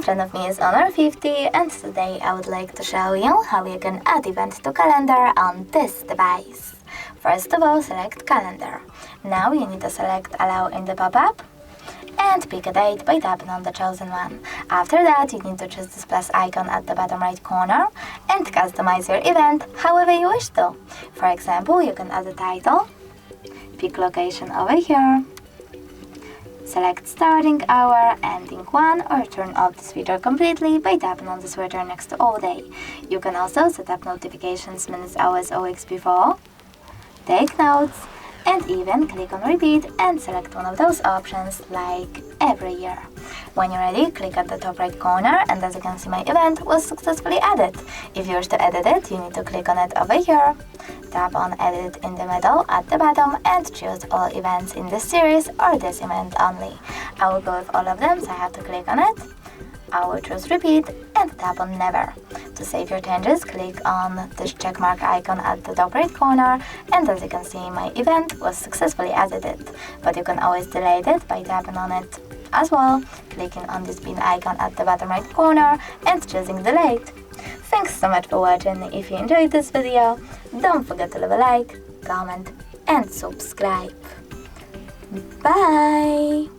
version of me is Honor 50, and today I would like to show you how you can add event to calendar on this device. First of all, select calendar. Now you need to select allow in the pop-up and pick a date by tapping on the chosen one. After that, you need to choose this plus icon at the bottom right corner and customize your event however you wish to. For example, you can add a title, pick location over here, select starting hour, ending one, or turn off this feature completely by tapping on the switcher next to all day. You can also set up notifications minutes, hours, or weeks before, take notes, and even click on repeat and select one of those options like every year. When you're ready, click at the top right corner, and as you can see, my event was successfully added. If you wish to edit it, you need to click on it over here, tap on edit in the middle at the bottom, and choose all events in this series or this event only. I will go with all of them, so I have to click on it. I will choose repeat and tap on never. To save your changes, click on this checkmark icon at the top right corner, and as you can see, my event was successfully edited. But you can always delete it by tapping on it as well, clicking on this pin icon at the bottom right corner and choosing delete. Thanks so much for watching. If you enjoyed this video, don't forget to leave a like, comment and subscribe. Bye!